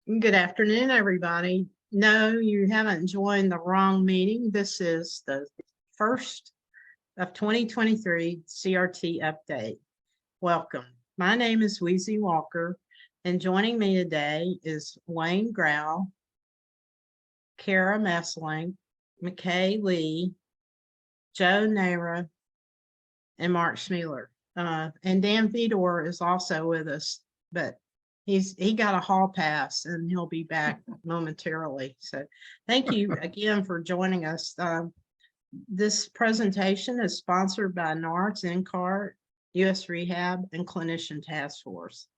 Good afternoon, everybody. No, you haven't joined the wrong meeting. This is the first of 2023 CRT update. Welcome. My name is Weezy Walker, and joining me today is Wayne Grau, Kara Messling, McKay Lee, Joe Nara, and Mark Schmeeler. And Dan Fedor is also with us, but he got a hall pass and he'll be back momentarily. So thank you again for joining us. This presentation is sponsored by NARTS, NCART, US Rehab, and Clinician Task Force.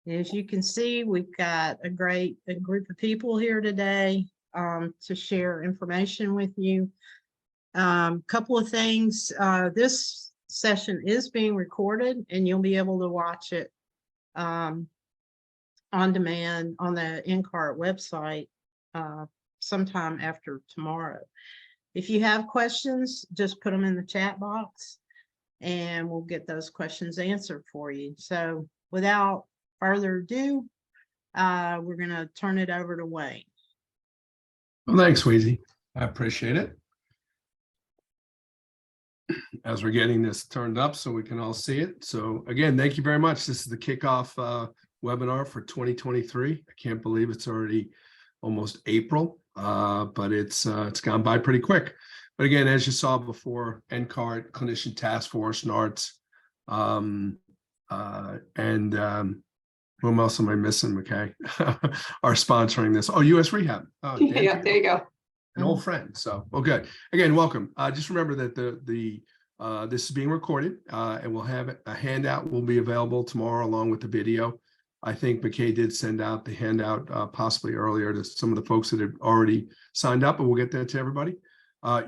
As you can see, we've got a group of people here today to share information with you. Couple of things. This session is being recorded and you'll be able to watch it on demand on the NCART website sometime after tomorrow. If you have questions, just put them in the chat box and we'll get those questions answered for you. So without further ado, we're going to turn it over to Wayne. Well, thanks, Weezy. I appreciate it. As we're getting this turned up so we can all see it. So again, thank you very much. This is the kickoff webinar for 2023. I can't believe it's already almost April, but it's gone by pretty quick. But again, as you saw before, NCART, Clinician Task Force, NARTS, and whom else am I missing, McKay? are sponsoring this. Oh, US Rehab. Oh, yeah, there you go. An old friend. So, well, good. Again, welcome. Just remember that this is being recorded, and we'll have a handout will be available tomorrow along with the video. I think McKay did send out the handout possibly earlier to some of the folks that have already signed up, and we'll get that to everybody.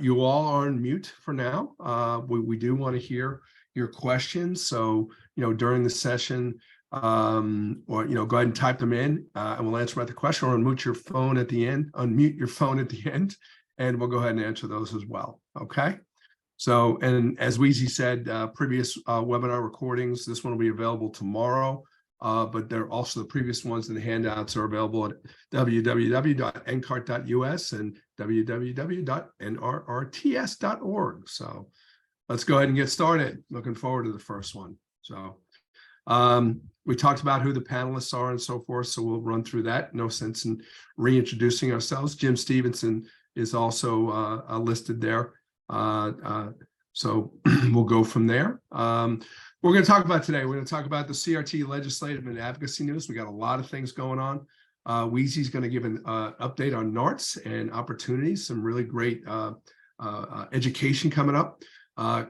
You all are on mute for now. We do want to hear your questions. So, during the session, or, go ahead and type them in and we'll answer about the question, or unmute your phone at the end, and we'll go ahead and answer those as well. Okay. So, and as Weezy said, previous webinar recordings, this one will be available tomorrow. But they're also the previous ones, and the handouts are available at www.ncart.us and www.nrrts.org. So let's go ahead and get started. Looking forward to the first one. So we talked about who the panelists are and so forth, so we'll run through that. No sense in reintroducing ourselves. Jim Stevenson is also listed there. So we'll go from there. We're going to talk about today. We're going to talk about the CRT legislative and advocacy news. We got a lot of things going on. Weezy's going to give an update on NARTS and opportunities, some really great education coming up.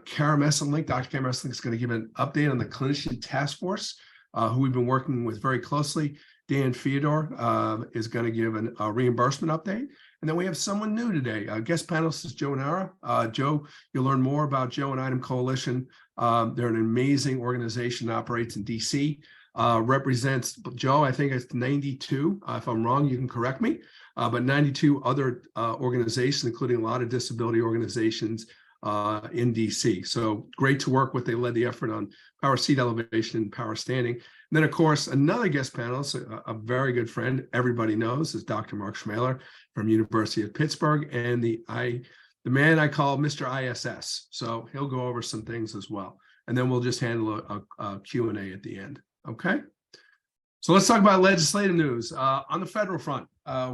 Kara Messling, Dr. Kara Messling is going to give an update on the Clinician Task Force, who we've been working with very closely. Dan Fedor is going to give a reimbursement update. And then we have someone new today. Guest panelist is Joe Nara. Joe, you'll learn more about Joe and Item Coalition. They're an amazing organization that operates in DC. Represents, Joe, I think it's 92. If I'm wrong, you can correct me. But 92 other organizations, including a lot of disability organizations in DC. So great to work with. They led the effort on power seat elevation and power standing. And then, of course, another guest panelist, a very good friend, everybody knows, is Dr. Mark Schmeeler from University of Pittsburgh, and the man I call Mr. ISS. So he'll go over some things as well. And then we'll just handle a Q&A at the end. Okay. So let's talk about legislative news. On the federal front,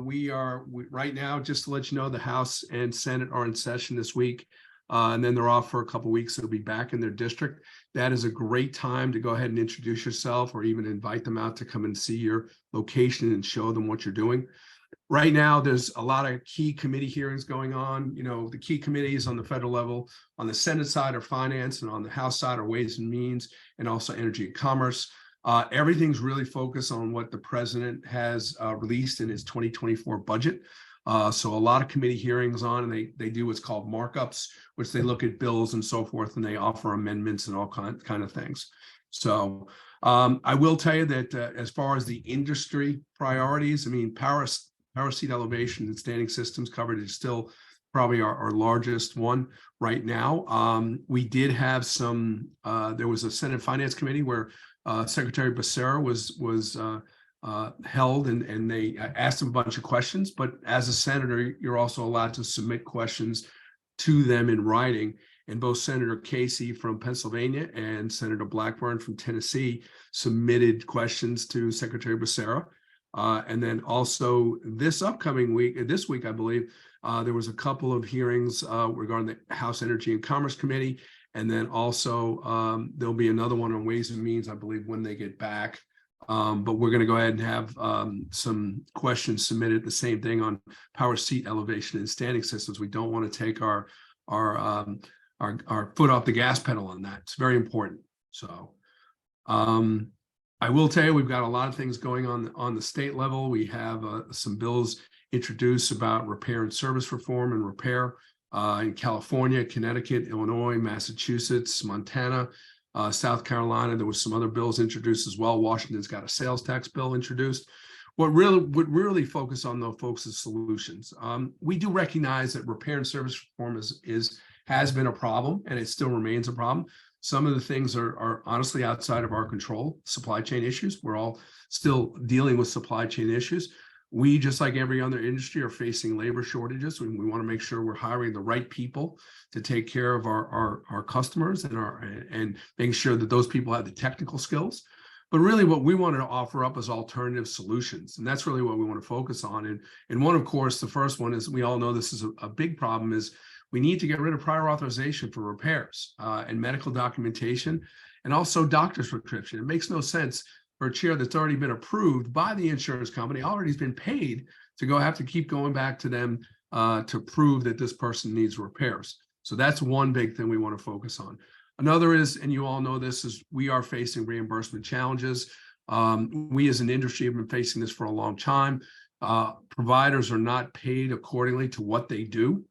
we right now, just to let you know, the House and Senate are in session this week. And then they're off for a couple of weeks. They'll be back in their district. That is a great time to go ahead and introduce yourself, or even invite them out to come and see your location and show them what you're doing. Right now, there's a lot of key committee hearings going on. The key committees on the federal level, on the Senate side are finance, and on the House side are ways and means, and also energy and commerce. Everything's really focused on what the president has released in his 2024 budget. So a lot of committee hearings on, and they do what's called markups, which they look at bills and so forth, and they offer amendments and all kind of things. So I will tell you that as far as the industry priorities, I mean, power seat elevation and standing systems coverage is still probably our largest one right now. We did have some, there was a Senate Finance Committee where Secretary Becerra was held, and they asked them a bunch of questions. But as a senator, you're also allowed to submit questions to them in writing. And both Senator Casey from Pennsylvania and Senator Blackburn from Tennessee submitted questions to Secretary Becerra. And then also this week, I believe, there was a couple of hearings regarding the House Energy and Commerce Committee. And then also there'll be another one on Ways and Means, I believe, when they get back. But we're going to go ahead and have some questions submitted, the same thing on power seat elevation and standing systems. We don't want to take our foot off the gas pedal on that. It's very important. So I will tell you, we've got a lot of things going on the state level. We have some bills introduced about repair and service reform and repair in California, Connecticut, Illinois, Massachusetts, Montana, South Carolina. There was some other bills introduced as well. Washington's got a sales tax bill introduced. What really focus on, though, folks, is solutions. We do recognize that repair and service reform has been a problem, and it still remains a problem. Some of the things are honestly outside of our control. Supply chain issues. We're all still dealing with supply chain issues. We, just like every other industry, are facing labor shortages. We want to make sure we're hiring the right people to take care of our customers and making sure that those people have the technical skills. But really what we wanted to offer up is alternative solutions. And that's really what we want to focus on. And one, of course, the first one is, we all know this is a big problem, is we need to get rid of prior authorization for repairs and medical documentation, and also doctor's prescription. It makes no sense for a chair that's already been approved by the insurance company, already has been paid, to have to keep going back to them to prove that this person needs repairs. So that's one big thing we want to focus on. Another is, and you all know this, is we are facing reimbursement challenges. We as an industry have been facing this for a long time. Providers are not paid accordingly to what they do.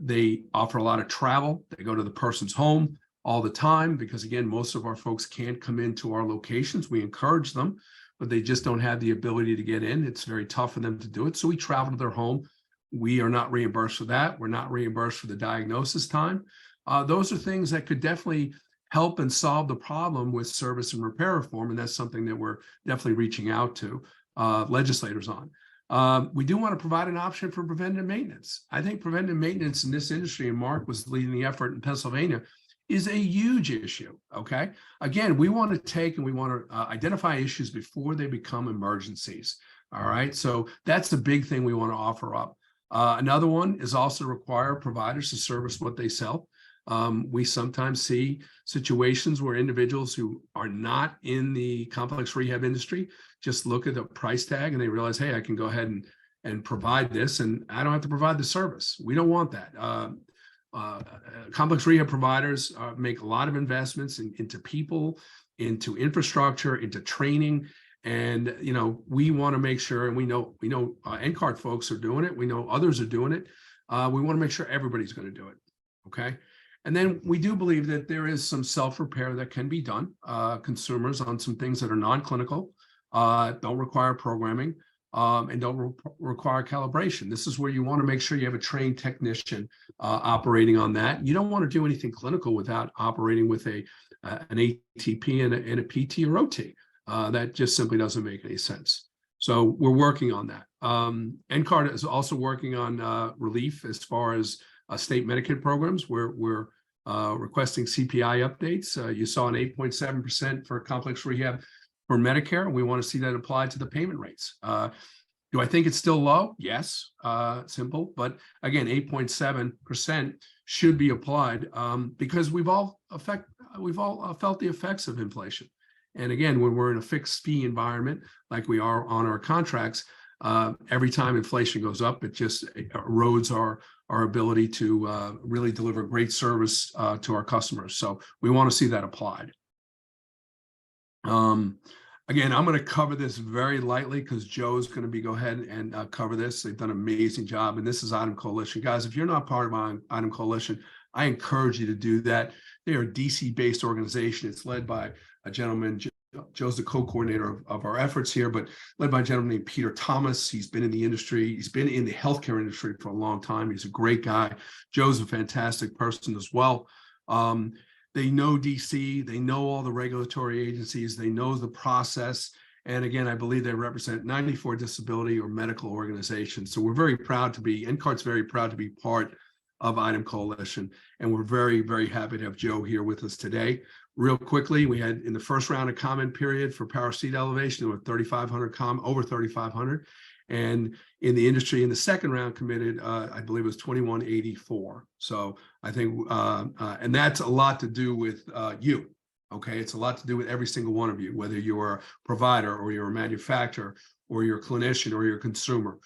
They offer a lot of travel. They go to the person's home all the time because, again, most of our folks can't come into our locations. We encourage them, but they just don't have the ability to get in. It's very tough for them to do it. So we travel to their home. We are not reimbursed for that. We're not reimbursed for the diagnosis time. Those are things that could definitely help and solve the problem with service and repair reform. And that's something that we're definitely reaching out to legislators on. We do want to provide an option for preventive maintenance. I think preventive maintenance in this industry, and Mark was leading the effort in Pennsylvania, is a huge issue. Okay. Again, we want to take and we want to identify issues before they become emergencies. All right. So that's the big thing we want to offer up. Another one is also require providers to service what they sell. We sometimes see situations where individuals who are not in the complex rehab industry just look at the price tag and they realize, hey, I can go ahead and provide this, and I don't have to provide the service. We don't want that. Complex rehab providers make a lot of investments into people, into infrastructure, into training. And, we want to make sure, and we know NCART folks are doing it. We know others are doing it. We want to make sure everybody's going to do it. Okay. And then we do believe that there is some self-repair that can be done, consumers, on some things that are non-clinical, don't require programming, and don't require calibration. This is where you want to make sure you have a trained technician operating on that. You don't want to do anything clinical without operating with an ATP and a PT or OT. That just simply doesn't make any sense. So we're working on that. NCART is also working on relief as far as state Medicaid programs. We're requesting CPI updates. You saw an 8.7% for complex rehab for Medicare. We want to see that applied to the payment rates. Do I think it's still low? Yes, simple. But again, 8.7% should be applied because we've all felt the effects of inflation. And again, when we're in a fixed fee environment like we are on our contracts, every time inflation goes up, it just erodes our ability to really deliver great service to our customers. So we want to see that applied. Again, I'm going to cover this very lightly because Joe's going to go ahead and cover this. They've done an amazing job. And this is Item Coalition. Guys, if you're not part of Item Coalition, I encourage you to do that. They are a DC-based organization. It's led by a gentleman, Joe's the co-coordinator of our efforts here, but led by a gentleman named Peter Thomas. He's been in the industry. He's been in the healthcare industry for a long time. He's a great guy. Joe's a fantastic person as well. They know DC. They know all the regulatory agencies. They know the process. And again, I believe they represent 94 disability or medical organizations. So we're very proud to be, NCART's very proud to be part of IDEM Coalition. And we're very, very happy to have Joe here with us today. Real quickly, we had in the first round of comment period for power seat elevation, there were 3,500 over 3,500. And in the industry in the second round committed, I believe it was 2,184. So I think, and that's a lot to do with you. Okay, it's a lot to do with every single one of you, whether you're a provider or you're a manufacturer or you're a clinician or you're a consumer.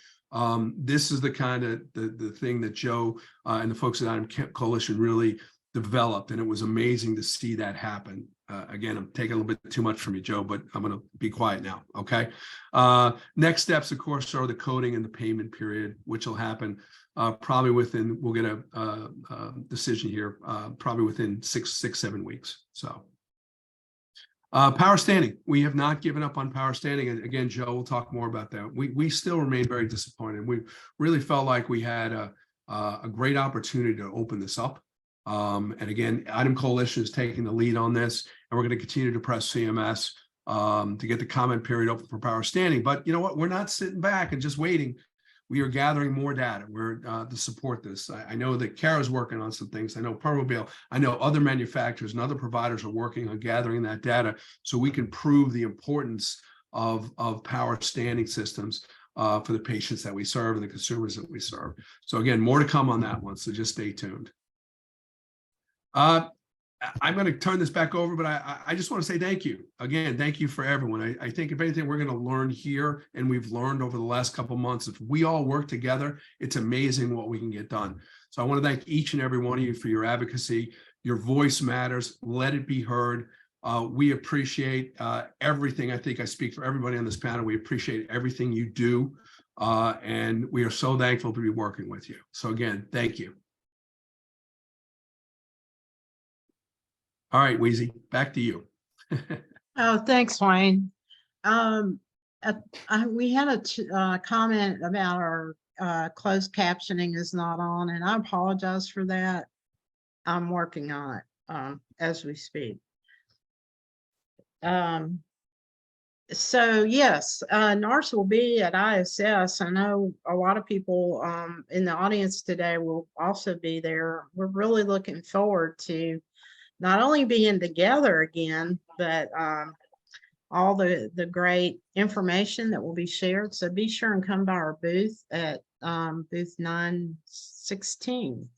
This is the kind of the thing that Joe and the folks at IDEM Coalition really developed, and it was amazing to see that happen. Again, I'm taking a little bit too much from you, Joe, but I'm going to be quiet now. Okay. Next steps, of course, are the coding and the payment period, which will happen probably within. We'll get a decision here probably within 6-7 weeks. So. Power standing. We have not given up on power standing. And again, Joe will talk more about that. We still remain very disappointed. We really felt like we had a great opportunity to open this up. And again, IDEM Coalition is taking the lead on this, and we're going to continue to press CMS to get the comment period open for power standing. But you know what? We're not sitting back and just waiting. We are gathering more data. We're to support this. I know that Kara's working on some things. I know Permobil. I know other manufacturers and other providers are working on gathering that data so we can prove the importance of power standing systems for the patients that we serve and the consumers that we serve. So again, more to come on that one. So just stay tuned. I'm going to turn this back over, but I just want to say thank you. Again, thank you for everyone. I think if anything, we're going to learn here, and we've learned over the last couple of months, if we all work together, it's amazing what we can get done. So I want to thank each and every one of you for your advocacy. Your voice matters. Let it be heard. We appreciate everything. I think I speak for everybody on this panel. We appreciate everything you do, and we are so thankful to be working with you. So again, thank you. All right, Wheezy, back to you. Oh, thanks, Wayne. We had a comment about our closed captioning is not on, and I apologize for that. I'm working on it as we speak. So yes, NARS will be at ISS. I know a lot of people in the audience today will also be there. We're really looking forward to not only being together again, but all the great information that will be shared. So be sure and come by our booth at booth 916.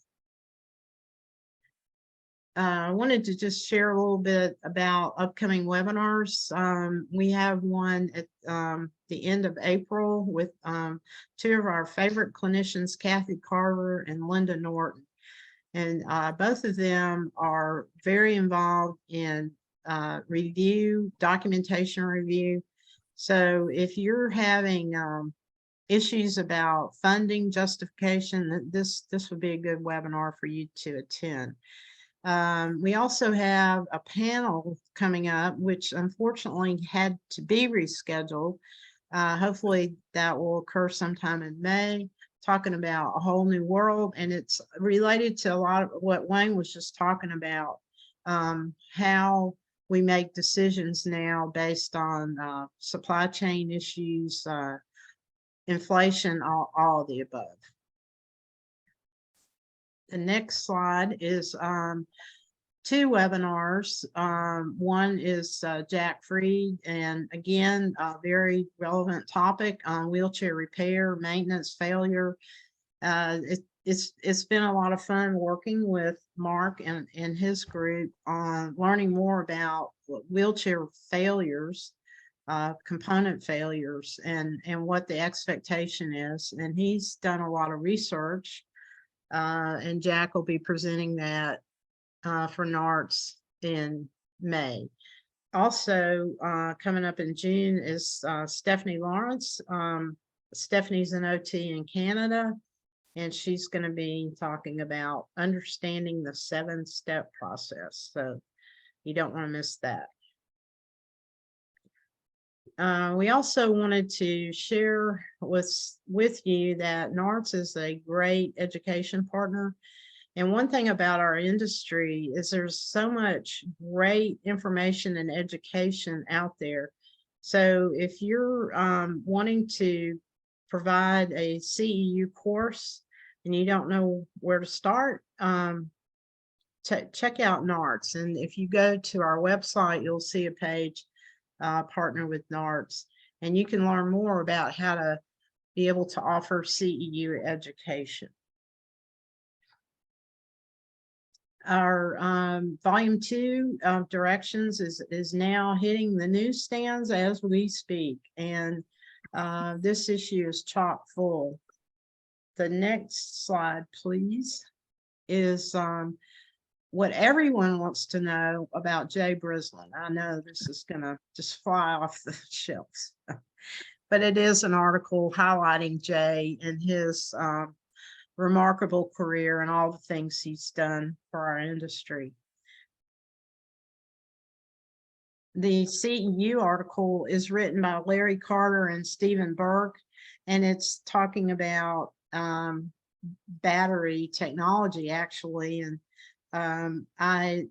I wanted to just share a little bit about upcoming webinars. We have one at the end of April with two of our favorite clinicians, Kathy Carver and Linda Norton. And both of them are very involved in review, documentation review. So if you're having issues about funding justification, this would be a good webinar for you to attend. We also have a panel coming up, which unfortunately had to be rescheduled. Hopefully that will occur sometime in May, talking about a whole new world. And it's related to a lot of what Wayne was just talking about, how we make decisions now based on supply chain issues, inflation, all of the above. The next slide is two webinars. One is Jack Freed, and again, a very relevant topic on wheelchair repair, maintenance, failure. It's been a lot of fun working with Mark and his group on learning more about wheelchair failures, component failures, and what the expectation is. And he's done a lot of research, and Jack will be presenting that for NARTS in May. Also, coming up in June is Stephanie Lawrence. Stephanie's an OT in Canada, and she's going to be talking about understanding the 7-step process. So you don't want to miss that. We also wanted to share with you that NARTS is a great education partner. And one thing about our industry is there's so much great information and education out there. So if you're wanting to provide a CEU course and you don't know where to start, check out NARTS. And if you go to our website, you'll see a page, partner with NARTS, and you can learn more about how to be able to offer CEU education. Our volume 2 of directions is now hitting the newsstands as we speak, and this issue is chock full. The next slide, please, is what everyone wants to know about Jay Brislin. I know this is gonna just fly off the shelves, but it is an article highlighting Jay and his remarkable career and all the things he's done for our industry. The CEU article is written by Larry Carter and Stephen Burke, and it's talking about battery technology, actually. And I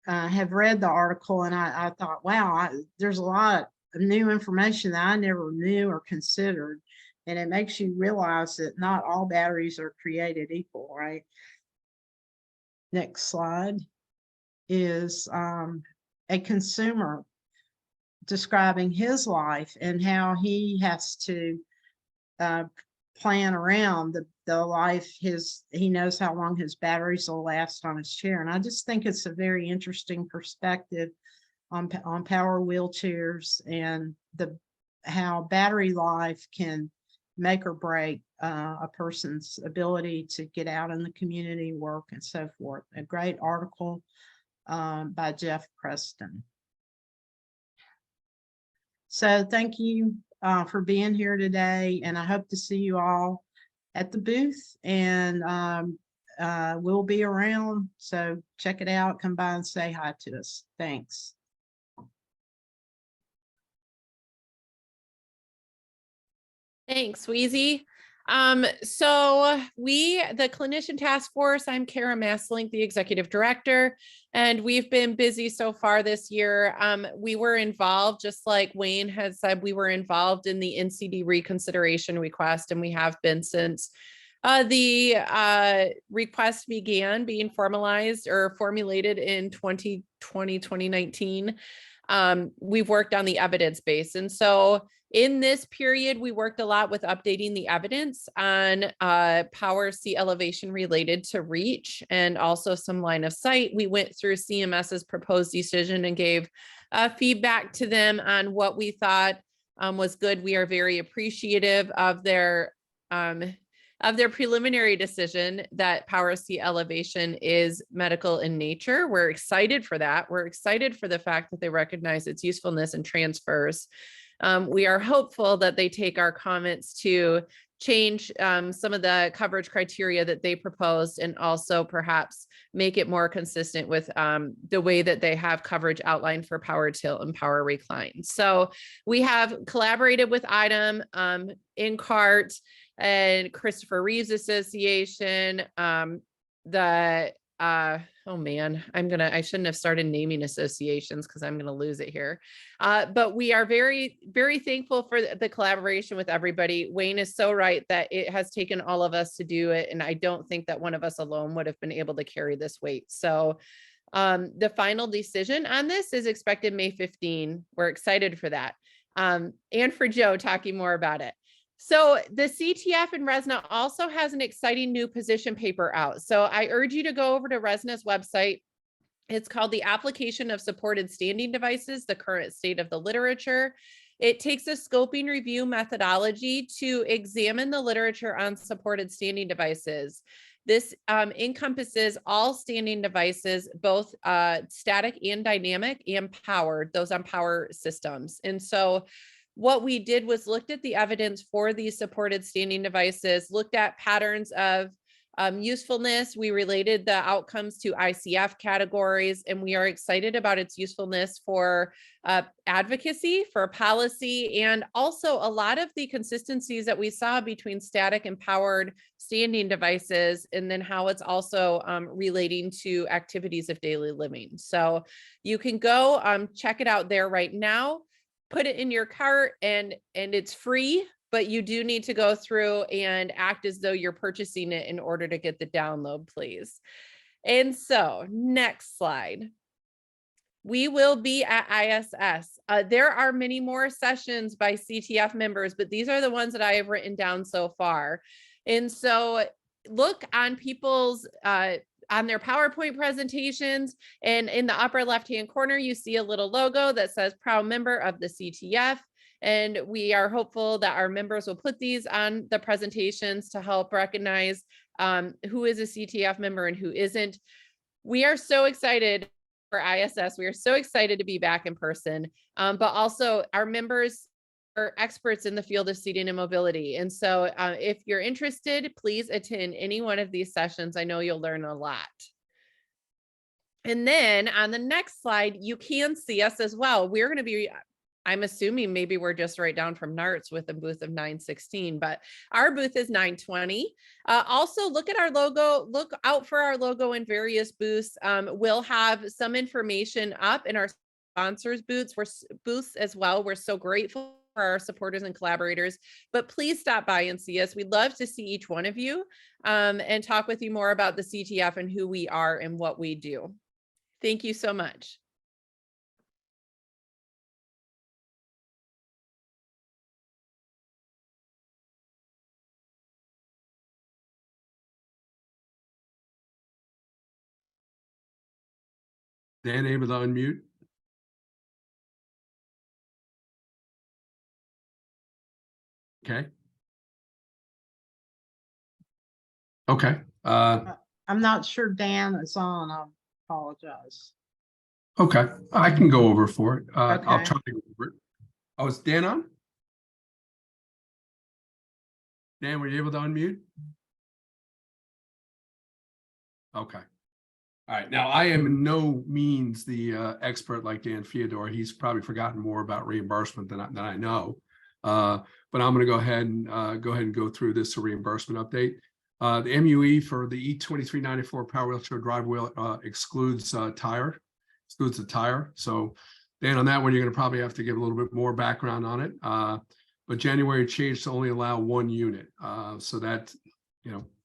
have read the article, and I thought, wow, there's a lot of new information that I never knew or considered. And it makes you realize that not all batteries are created equal, right? Next slide is a consumer describing his life and how he has to plan around the life he knows how long his batteries will last on his chair. And I just think it's a very interesting perspective on power wheelchairs and how battery life can make or break a person's ability to get out in the community, work, and so forth. A great article by Jeff Preston. So thank you for being here today, and I hope to see you all at the booth, and we'll be around, so check it out, come by and say hi to us. Thanks. Thanks, Wheezy. So the Clinician Task Force, I'm Kara Masslink, the Executive Director, and we've been busy so far this year. We were involved, just like Wayne has said, we were involved in the NCD reconsideration request, and we have been since the request began being formalized or formulated in 2019. We've worked on the evidence base. And so in this period, we worked a lot with updating the evidence on power C elevation related to REACH and also some line of sight. We went through CMS's proposed decision and gave feedback to them on what we thought was good. We are very appreciative of their preliminary decision that power C elevation is medical in nature. We're excited for that. We're excited for the fact that they recognize its usefulness and transfers. We are hopeful that they take our comments to change some of the coverage criteria that they proposed, and also perhaps make it more consistent with the way that they have coverage outlined for power tilt and power recline. So we have collaborated with IDEM, INCART, and Christopher Reeves Association, oh man, I shouldn't have started naming associations because I'm going to lose it here. But we are very, very thankful for the collaboration with everybody. Wayne is so right that it has taken all of us to do it. And I don't think that one of us alone would have been able to carry this weight. So the final decision on this is expected May 15. We're excited for that. And for Joe talking more about it. So the CTF and RESNA also has an exciting new position paper out. So I urge you to go over to RESNA's website. It's called The Application of Supported Standing Devices, the Current State of the Literature. It takes a scoping review methodology to examine the literature on supported standing devices. This encompasses all standing devices, both static and dynamic and powered, those on power systems. And so what we did was looked at the evidence for these supported standing devices, looked at patterns of usefulness. We related the outcomes to ICF categories, and we are excited about its usefulness for advocacy, for policy, and also a lot of the consistencies that we saw between static and powered standing devices, and then how it's also relating to activities of daily living. So you can go check it out there right now. put it in your cart and it's free, but you do need to go through and act as though you're purchasing it in order to get the download, please. And so next slide. We will be at ISS. There are many more sessions by CTF members, but these are the ones that I have written down so far. And so look on people's, on their PowerPoint presentations, and in the upper left-hand corner, you see a little logo that says proud member of the CTF. And we are hopeful that our members will put these on the presentations to help recognize who is a CTF member and who isn't. We are so excited for ISS. We are so excited to be back in person, but also our members are experts in the field of seating and mobility. And so if you're interested, please attend any one of these sessions. I know you'll learn a lot. And then on the next slide, you can see us as well. We're going to be, I'm assuming maybe we're just right down from NARTS with a booth of 916, but our booth is 920. Also look at our logo, look out for our logo in various booths. We'll have some information up in our sponsors booths as well. We're so grateful for our supporters and collaborators, but please stop by and see us. We'd love to see each one of you and talk with you more about the CTF and who we are and what we do. Thank you so much. Dan, able to unmute? Okay. Okay. I'm not sure Dan is on. I apologize. Okay. I can go over for it. I'll Okay. try to go over it. Oh, is Dan on? Dan, were you able to unmute? Okay. All right. Now, I am in no means the expert like Dan Theodore. He's probably forgotten more about reimbursement than I know. But I'm going to go ahead and go through this reimbursement update. The MUE for the E2394 Power Wheelchair Drive Wheel excludes the tire. So Dan, on that one, you're going to probably have to give a little bit more background on it. But January changed to only allow 1 unit. So that,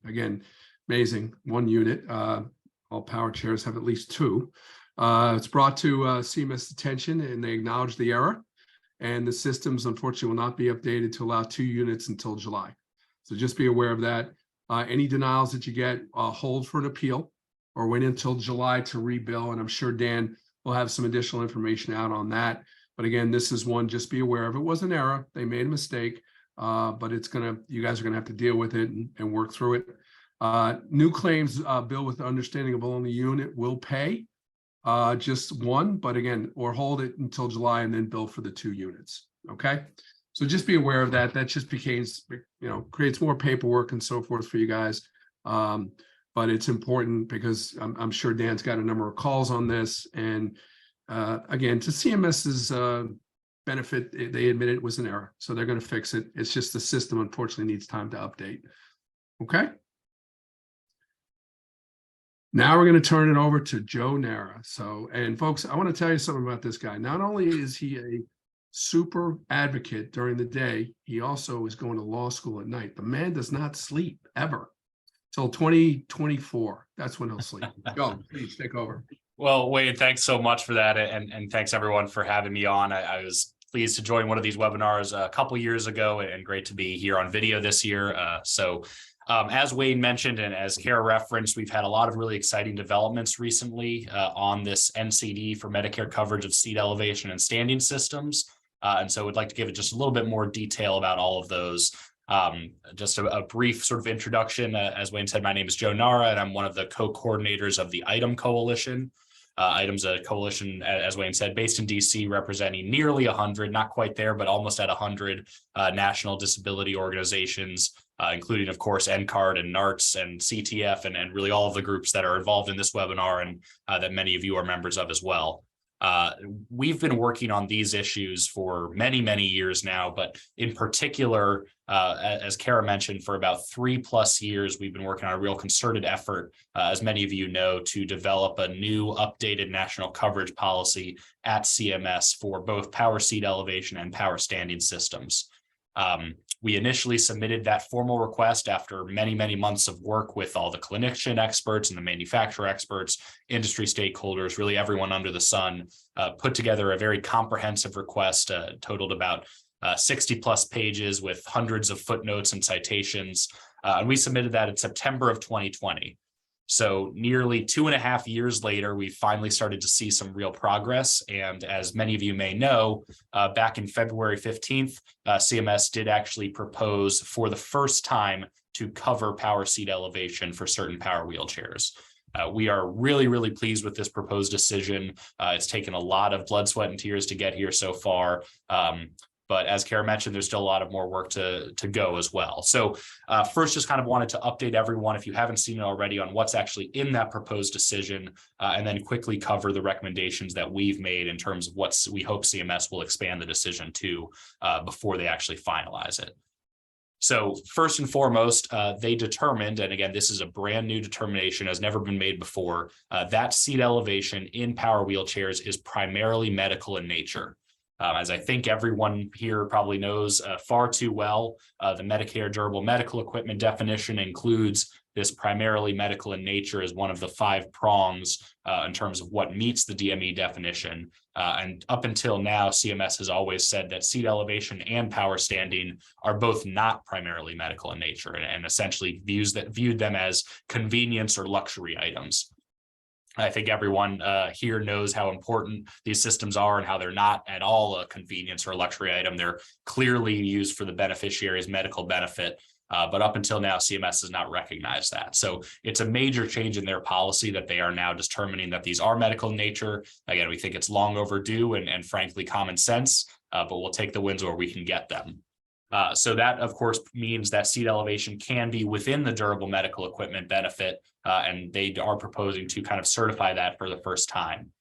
again, amazing, 1 unit. All power chairs have at least 2. It's brought to CMS attention, and they acknowledge the error. And the systems, unfortunately, will not be updated to allow 2 units until July. So just be aware of that. Any denials that you get, hold for an appeal or wait until July to rebill. And I'm sure Dan will have some additional information out on that. But again, this is one, just be aware of. It was an error. They made a mistake, but you guys are going to have to deal with it and work through it. New claims bill with the understanding of only unit will pay just 1, but again, or hold it until July and then bill for the 2 units. Okay. So just be aware of that. That just creates more paperwork and so forth for you guys. But it's important because I'm sure Dan's got a number of calls on this. And again, to CMS's benefit, they admit it was an error. So they're going to fix it. It's just the system, unfortunately, needs time to update. Okay. Now we're going to turn it over to Joe Nara. And folks, I want to tell you something about this guy. Not only is he a super advocate during the day, he also is going to law school at night. The man does not sleep ever till 2024. That's when he'll sleep. Joe, please take over. Well, Wade, thanks so much for that. And thanks everyone for having me on. I was pleased to join one of these webinars a couple years ago, and great to be here on video this year. As Wayne mentioned, and as Kara referenced, we've had a lot of really exciting developments recently on this NCD for Medicare coverage of seat elevation and standing systems. And so we'd like to give it just a little bit more detail about all of those. Just a brief sort of introduction. As Wayne said, my name is Joe Nara, and I'm one of the co-coordinators of the ITEM Coalition. ITEM's a coalition, as Wayne said, based in DC, representing nearly 100, not quite there, but almost at 100 national disability organizations, including, of course, NCARD and NARTS and CTF and really all of the groups that are involved in this webinar and that many of you are members of as well. We've been working on these issues for many, many years now, but in particular, as Kara mentioned, for about 3+ years, we've been working on a real concerted effort, as many of you know, to develop a new updated national coverage policy at CMS for both power seat elevation and power standing systems. We initially submitted that formal request after many, many months of work with all the clinician experts and the manufacturer experts, industry stakeholders, really everyone under the sun, put together a very comprehensive request, totaled about 60+ pages with hundreds of footnotes and citations. And we submitted that in September of 2020. So nearly 2.5 years later, we finally started to see some real progress. And as many of you may know, back in February 15th, CMS did actually propose for the first time to cover power seat elevation for certain power wheelchairs. We are really, really pleased with this proposed decision. It's taken a lot of blood, sweat, and tears to get here so far. But as Kara mentioned, there's still a lot of more work to go as well. So first, just kind of wanted to update everyone, if you haven't seen it already, on what's actually in that proposed decision, and then quickly cover the recommendations that we've made in terms of what we hope CMS will expand the decision to before they actually finalize it. So first and foremost, they determined, and again, this is a brand new determination, has never been made before, that seat elevation in power wheelchairs is primarily medical in nature. As I think everyone here probably knows far too well, the Medicare durable medical equipment definition includes this primarily medical in nature as one of the 5 prongs in terms of what meets the DME definition. And up until now, CMS has always said that seat elevation and power standing are both not primarily medical in nature, and essentially viewed them as convenience or luxury items. I think everyone here knows how important these systems are and how they're not at all a convenience or a luxury item. They're clearly used for the beneficiary's medical benefit. But up until now, CMS has not recognized that. So it's a major change in their policy that they are now determining that these are medical in nature. Again, we think it's long overdue and frankly common sense, but we'll take the wins where we can get them. So that, of course, means that seat elevation can be within the durable medical equipment benefit, and they are proposing to kind of certify that for the first time.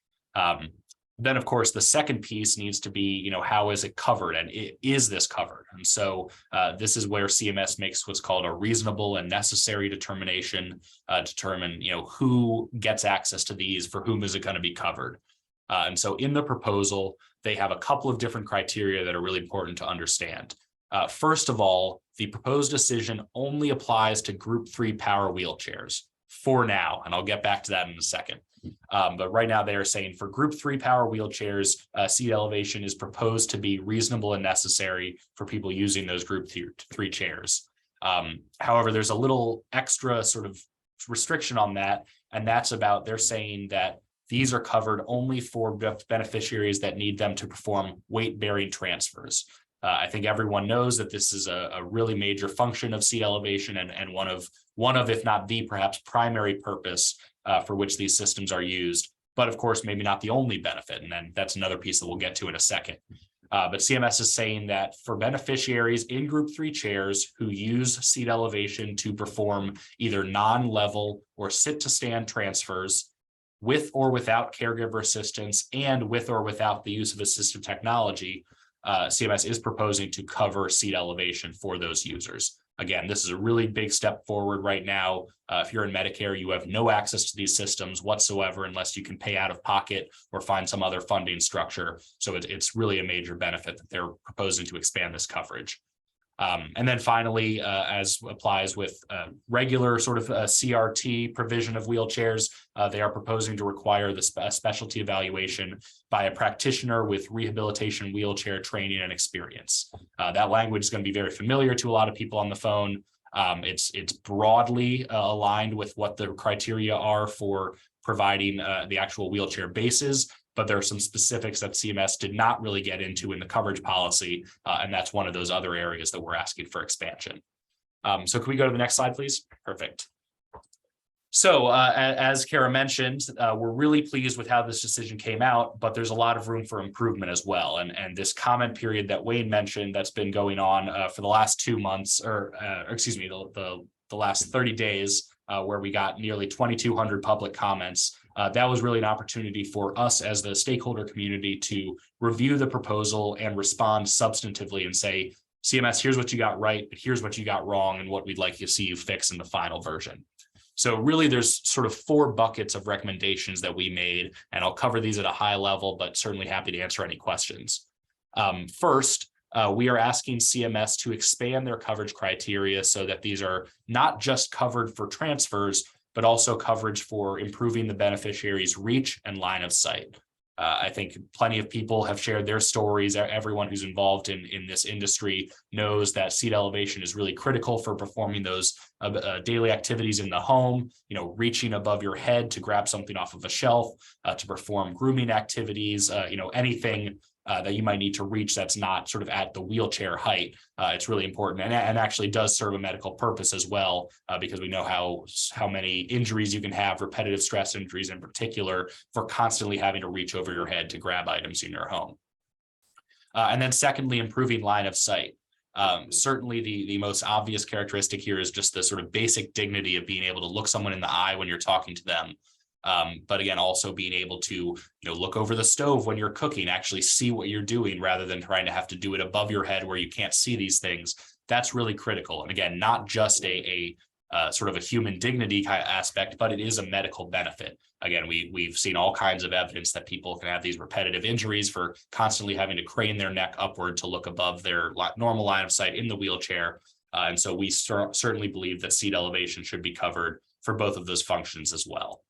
Then, of course, the second piece needs to be, how is it covered, and is this covered? And so this is where CMS makes what's called a reasonable and necessary determination, determine, who gets access to these, for whom is it going to be covered. And so in the proposal, they have a couple of different criteria that are really important to understand. First of all, the proposed decision only applies to Group 3 power wheelchairs for now, and I'll get back to that in a second. But right now they are saying for Group 3 power wheelchairs, seat elevation is proposed to be reasonable and necessary for people using those Group 3 chairs. However, there's a little extra sort of restriction on that, and that's about they're saying that these are covered only for beneficiaries that need them to perform weight-bearing transfers. I think everyone knows that this is a really major function of seat elevation and one of, if not the perhaps primary purpose for which these systems are used. But of course, maybe not the only benefit. And then that's another piece that we'll get to in a second. But CMS is saying that for beneficiaries in Group 3 chairs who use seat elevation to perform either non-level or sit-to-stand transfers with or without caregiver assistance and with or without the use of assistive technology, CMS is proposing to cover seat elevation for those users. Again, this is a really big step forward right now. If you're in Medicare, you have no access to these systems whatsoever unless you can pay out of pocket or find some other funding structure. So it's really a major benefit that they're proposing to expand this coverage. And then finally, as applies with regular sort of CRT provision of wheelchairs, they are proposing to require the specialty evaluation by a practitioner with rehabilitation wheelchair training and experience. That language is going to be very familiar to a lot of people on the phone. It's broadly aligned with what the criteria are for providing the actual wheelchair bases. But there are some specifics that CMS did not really get into in the coverage policy, and that's one of those other areas that we're asking for expansion. So can we go to the next slide, please? Perfect. So as Kara mentioned, we're really pleased with how this decision came out, but there's a lot of room for improvement as well. And this comment period that Wayne mentioned that's been going on for the last 2 months, or excuse me, the last 30 days, where we got nearly 2,200 public comments. that was really an opportunity for us as the stakeholder community to review the proposal and respond substantively and say, CMS, here's what you got right, but here's what you got wrong and what we'd like to see you fix in the final version. So really, there's sort of 4 buckets of recommendations that we made, and I'll cover these at a high level, but certainly happy to answer any questions. First, we are asking CMS to expand their coverage criteria so that these are not just covered for transfers, but also coverage for improving the beneficiary's reach and line of sight. I think plenty of people have shared their stories. Everyone who's involved in this industry knows that seat elevation is really critical for performing those daily activities in the home, reaching above your head to grab something off of a shelf, to perform grooming activities, anything that you might need to reach that's not sort of at the wheelchair height. It's really important and actually does serve a medical purpose as well, because we know how many injuries you can have, repetitive stress injuries in particular, for constantly having to reach over your head to grab items in your home. And then secondly, improving line of sight. Certainly the most obvious characteristic here is just the sort of basic dignity of being able to look someone in the eye when you're talking to them. But again, also being able to, look over the stove when you're cooking, actually see what you're doing rather than trying to have to do it above your head where you can't see these things. That's really critical. And again, not just a sort of a human dignity kind of aspect, but it is a medical benefit. Again, we've seen all kinds of evidence that people can have these repetitive injuries for constantly having to crane their neck upward to look above their normal line of sight in the wheelchair. And so we certainly believe that seat elevation should be covered for both of those functions as well.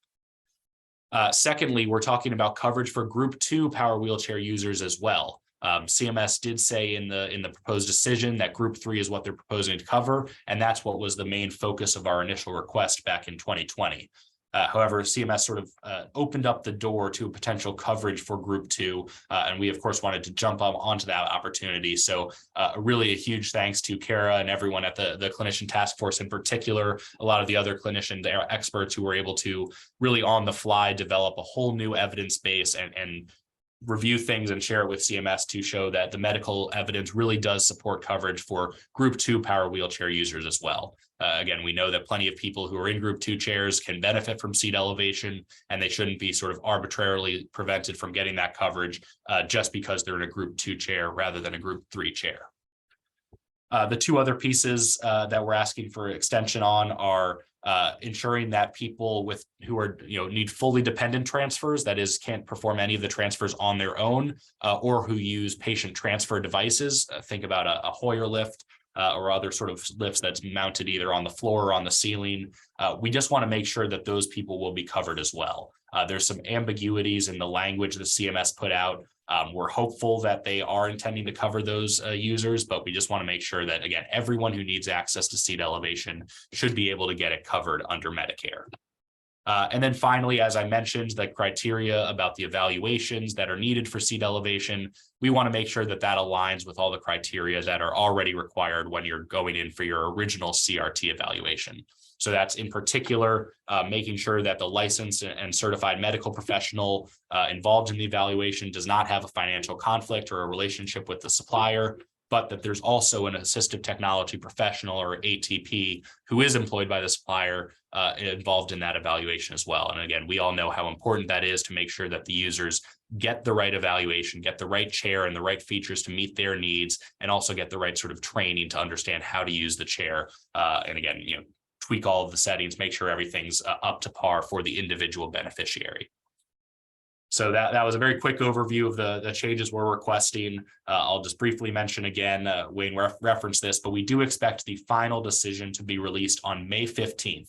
Secondly, we're talking about coverage for Group 2 power wheelchair users as well. CMS did say in the proposed decision that Group 3 is what they're proposing to cover, and that's what was the main focus of our initial request back in 2020. However, CMS sort of opened up the door to a potential coverage for Group 2, and we, of course, wanted to jump up onto that opportunity. So really a huge thanks to Kara and everyone at the Clinician Task Force in particular, a lot of the other clinician experts who were able to really on the fly develop a whole new evidence base and review things and share it with CMS to show that the medical evidence really does support coverage for Group 2 power wheelchair users as well. Again, we know that plenty of people who are in Group 2 chairs can benefit from seat elevation, and they shouldn't be sort of arbitrarily prevented from getting that coverage just because they're in a Group 2 chair rather than a Group 3 chair. The 2 other pieces that we're asking for extension on are ensuring that people who are need fully dependent transfers, that is, can't perform any of the transfers on their own, or who use patient transfer devices. Think about a Hoyer lift or other sort of lifts that's mounted either on the floor or on the ceiling. We just want to make sure that those people will be covered as well. There's some ambiguities in the language that CMS put out. We're hopeful that they are intending to cover those users, but we just want to make sure that, again, everyone who needs access to seat elevation should be able to get it covered under Medicare. And then finally, as I mentioned, the criteria about the evaluations that are needed for seat elevation, we want to make sure that that aligns with all the criteria that are already required when you're going in for your original CRT evaluation. So that's in particular, making sure that the licensed and certified medical professional involved in the evaluation does not have a financial conflict or a relationship with the supplier, but that there's also an assistive technology professional or ATP who is employed by the supplier involved in that evaluation as well. And again, we all know how important that is to make sure that the users get the right evaluation, get the right chair and the right features to meet their needs, and also get the right sort of training to understand how to use the chair. And again, tweak all of the settings, make sure everything's up to par for the individual beneficiary. So that was a very quick overview of the changes we're requesting. I'll just briefly mention again, Wayne referenced this, but we do expect the final decision to be released on May 15th.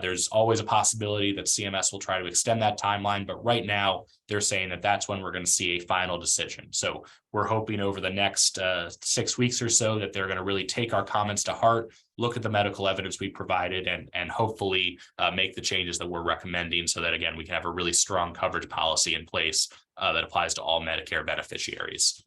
There's always a possibility that CMS will try to extend that timeline, but right now they're saying that that's when we're going to see a final decision. So we're hoping over the next 6 weeks or so that they're going to really take our comments to heart, look at the medical evidence we provided, and hopefully make the changes that we're recommending so that, again, we can have a really strong coverage policy in place that applies to all Medicare beneficiaries.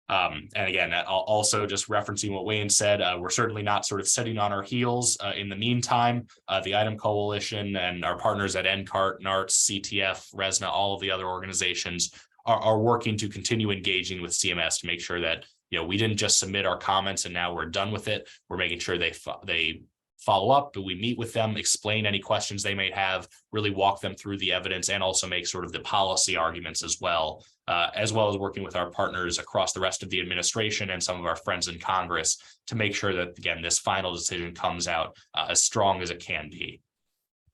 And again, also just referencing what Wayne said, we're certainly not sort of sitting on our heels. In the meantime, the ITEM Coalition and our partners at NCART, NARTS, CTF, RESNA, all of the other organizations are working to continue engaging with CMS to make sure that we didn't just submit our comments and now we're done with it. We're making sure they follow up, but we meet with them, explain any questions they may have, really walk them through the evidence, and also make sort of the policy arguments as well as working with our partners across the rest of the administration and some of our friends in Congress to make sure that, again, this final decision comes out as strong as it can be.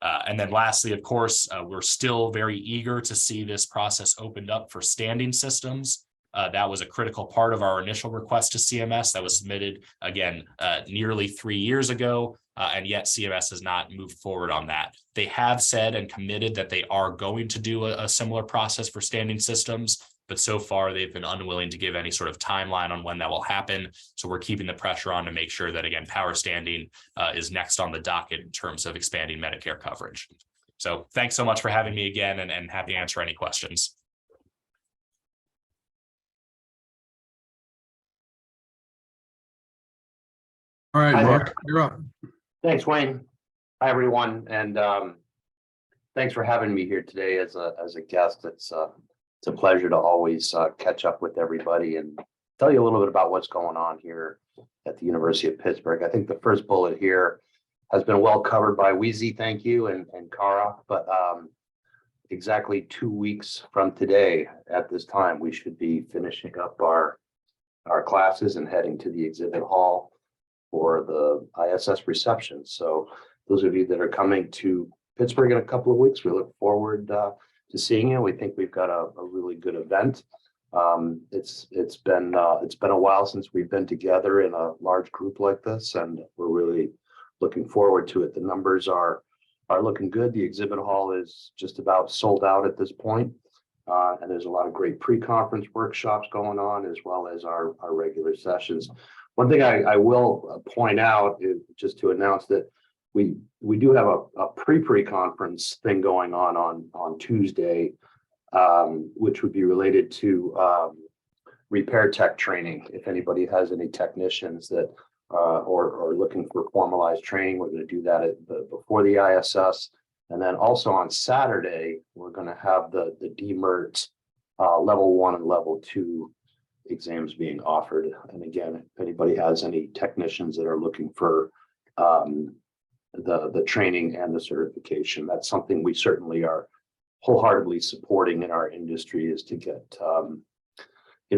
And then lastly, of course, we're still very eager to see this process opened up for standing systems. That was a critical part of our initial request to CMS that was submitted, again, nearly 3 years ago, and yet CMS has not moved forward on that. They have said and committed that they are going to do a similar process for standing systems, but so far they've been unwilling to give any sort of timeline on when that will happen. So we're keeping the pressure on to make sure that, again, power standing is next on the docket in terms of expanding Medicare coverage. So thanks so much for having me again, and happy to answer any questions. All right, Hi Mark, there. you're up. Thanks, Wayne. Hi, everyone, and thanks for having me here today as a guest. It's a pleasure to always catch up with everybody and tell you a little bit about what's going on here at the University of Pittsburgh. I think the first bullet here has been well covered by Wheezy, thank you, and Kara. But exactly 2 weeks from today, at this time, we should be finishing up our classes and heading to the exhibit hall for the ISS reception. So those of you that are coming to Pittsburgh in a couple of weeks, we look forward to seeing you. We think we've got a really good event. It's been a while since we've been together in a large group like this, and we're really looking forward to it. The numbers are looking good. The exhibit hall is just about sold out at this point. And there's a lot of great pre-conference workshops going on, as well as our regular sessions. One thing I will point out is just to announce that we do have a pre-conference thing going on Tuesday, which would be related to repair tech training. If anybody has any technicians that or looking for formalized training, we're going to do that before the ISS. And then also on Saturday, we're going to have the DMERT level 1 and level 2 exams being offered. And again, if anybody has any technicians that are looking for the training and the certification, that's something we certainly are wholeheartedly supporting in our industry, is to get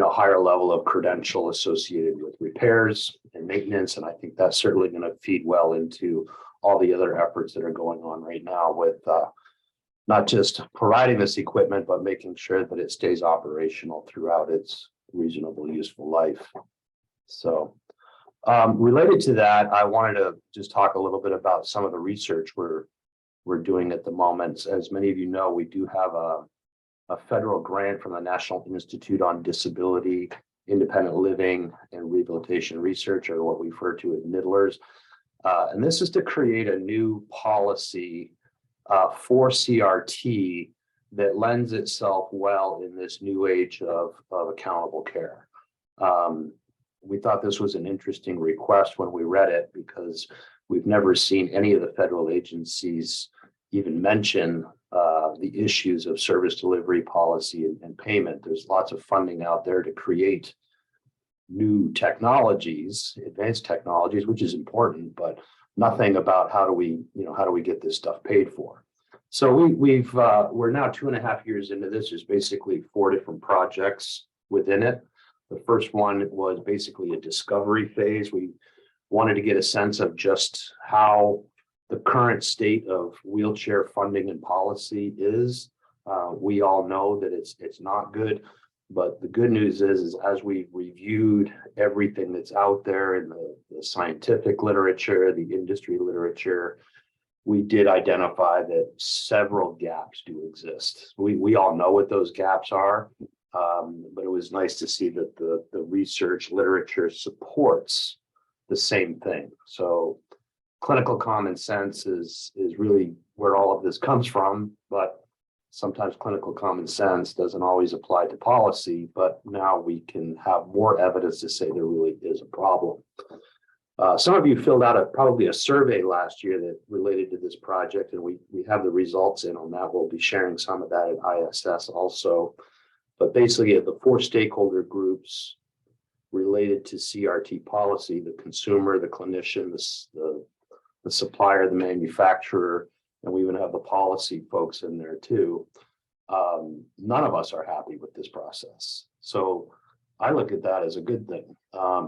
higher level of credential associated with repairs and maintenance. And I think that's certainly going to feed well into all the other efforts that are going on right now with not just providing this equipment, but making sure that it stays operational throughout its reasonable useful life. So related to that, I wanted to just talk a little bit about some of the research we're doing at the moment. As many of you know, we do have a federal grant from the National Institute on Disability, Independent Living, and Rehabilitation Research, or what we refer to as NIDLRS. And this is to create a new policy for CRT that lends itself well in this new age of accountable care. We thought this was an interesting request when we read it, because we've never seen any of the federal agencies even mention the issues of service delivery policy and payment. There's lots of funding out there to create new technologies, advanced technologies, which is important, but nothing about how do we get this stuff paid for. So we're now 2.5 years into this. There's basically 4 different projects within it. The first one was basically a discovery phase. We wanted to get a sense of just how the current state of wheelchair funding and policy is. We all know that it's not good, but the good news is as we reviewed everything that's out there in the scientific literature, the industry literature, we did identify that several gaps do exist. We all know what those gaps are, but it was nice to see that the research literature supports the same thing. So clinical common sense is really where all of this comes from, but sometimes clinical common sense doesn't always apply to policy, but now we can have more evidence to say there really is a problem. Some of you filled out probably a survey last year that related to this project, and we have the results in on that. We'll be sharing some of that at ISS also. But basically, the 4 stakeholder groups related to CRT policy: the consumer, the clinician, the the supplier, the manufacturer, and we even have the policy folks in there too. None of us are happy with this process. So I look at that as a good thing.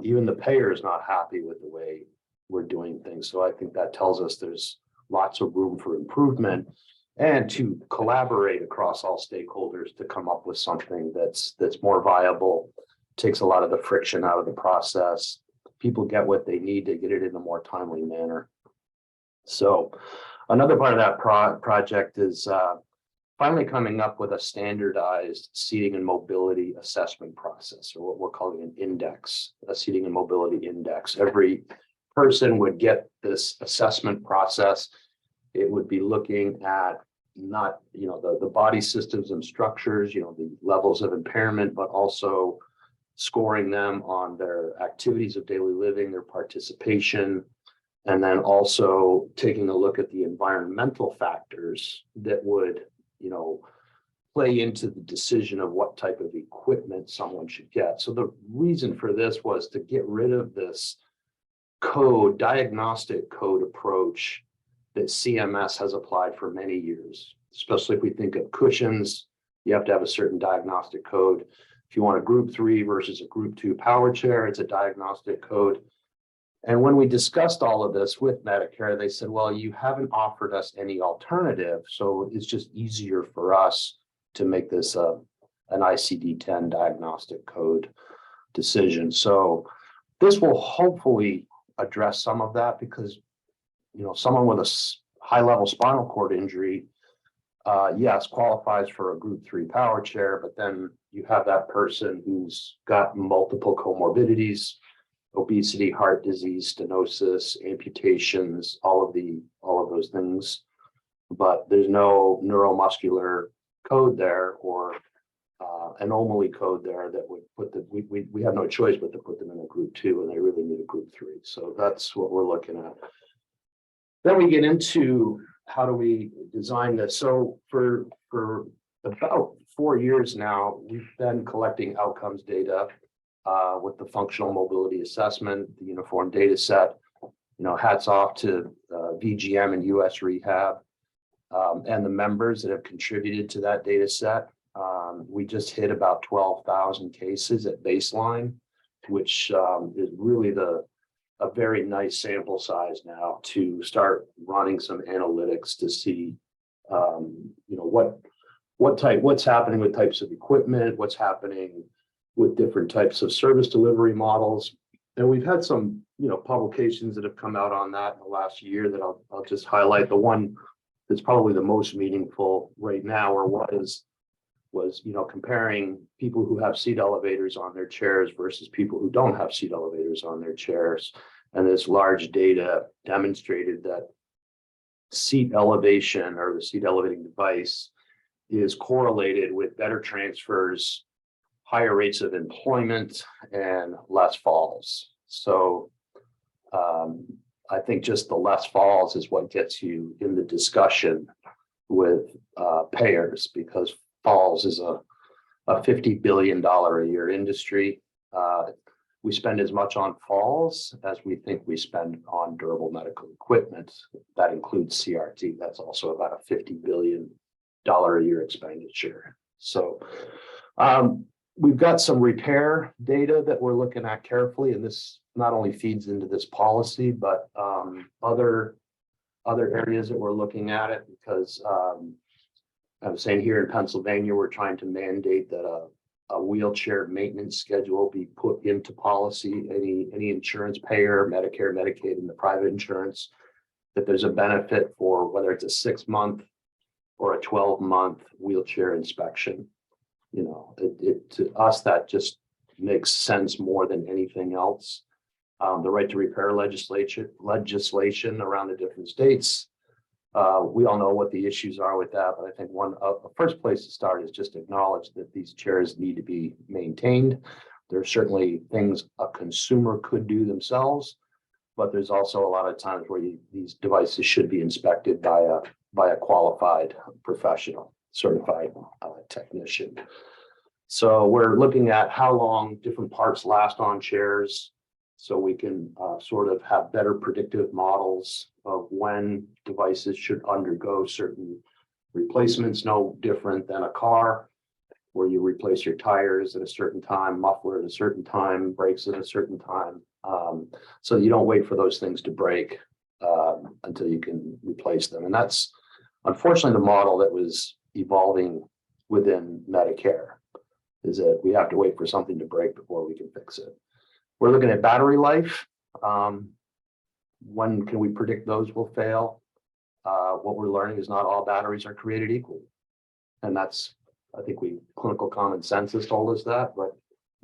Even the payer is not happy with the way we're doing things. So I think that tells us there's lots of room for improvement and to collaborate across all stakeholders to come up with something that's more viable, takes a lot of the friction out of the process. People get what they need to get it in a more timely manner. So another part of that project is finally coming up with a standardized seating and mobility assessment process, or what we're calling an index, a seating and mobility index. Every person would get this assessment process. It would be looking at not, the body systems and structures, the levels of impairment, but also scoring them on their activities of daily living, their participation, and then also taking a look at the environmental factors that would, play into the decision of what type of equipment someone should get. So the reason for this was to get rid of this diagnostic code approach that CMS has applied for many years, especially if we think of cushions. You have to have a certain diagnostic code. If you want a group 3 versus a group 2 power chair, it's a diagnostic code. And when we discussed all of this with Medicare, they said, well, you haven't offered us any alternative. So it's just easier for us to make this an ICD-10 diagnostic code decision. So this will hopefully address some of that, because, someone with a high-level spinal cord injury, yes, qualifies for a group 3 power chair, but then you have that person who's got multiple comorbidities, obesity, heart disease, stenosis, amputations, all of those things, but there's no neuromuscular code there or anomaly code there that would put we have no choice but to put them in a group 2, and they really need a group 3. So that's what we're looking at. Then we get into how do we design this. So for about 4 years now, we've been collecting outcomes data with the functional mobility assessment, the uniform data set. Hats off to VGM and US Rehab and the members that have contributed to that data set. We just hit about 12,000 cases at baseline, which is really a very nice sample size now to start running some analytics to see, what's happening with types of equipment, what's happening with different types of service delivery models. And we've had some, publications that have come out on that in the last year that I'll just highlight. The one that's probably the most meaningful right now, or was, comparing people who have seat elevators on their chairs versus people who don't have seat elevators on their chairs. And this large data demonstrated that seat elevation, or the seat elevating device, is correlated with better transfers, higher rates of employment, and less falls. So I think just the less falls is what gets you in the discussion with payers, because falls is a $50 billion a year industry. We spend as much on falls as we think we spend on durable medical equipment. That includes CRT. That's also about a $50 billion a year expenditure. So we've got some repair data that we're looking at carefully, and this not only feeds into this policy, but other areas that we're looking at it, because I'm saying here in Pennsylvania, we're trying to mandate that a wheelchair maintenance schedule be put into policy. Any insurance payer, Medicare, Medicaid, and the private insurance, that there's a benefit for whether it's a 6-month or a 12-month wheelchair inspection. To us, that just makes sense more than anything else. The right to repair legislation around the different states. We all know what the issues are with that, but I think the first place to start is just acknowledge that these chairs need to be maintained. There are certainly things a consumer could do themselves, but there's also a lot of times where these devices should be inspected by a qualified professional, certified technician. So we're looking at how long different parts last on chairs, So we can sort of have better predictive models of when devices should undergo certain replacements, no different than a car, where you replace your tires at a certain time, muffler at a certain time, brakes at a certain time. So you don't wait for those things to break until you can replace them. And that's unfortunately the model that was evolving within Medicare, is that we have to wait for something to break before we can fix it. We're looking at battery life. When can we predict those will fail? What we're learning is not all batteries are created equal. And that's, I think clinical common sense has told us that, but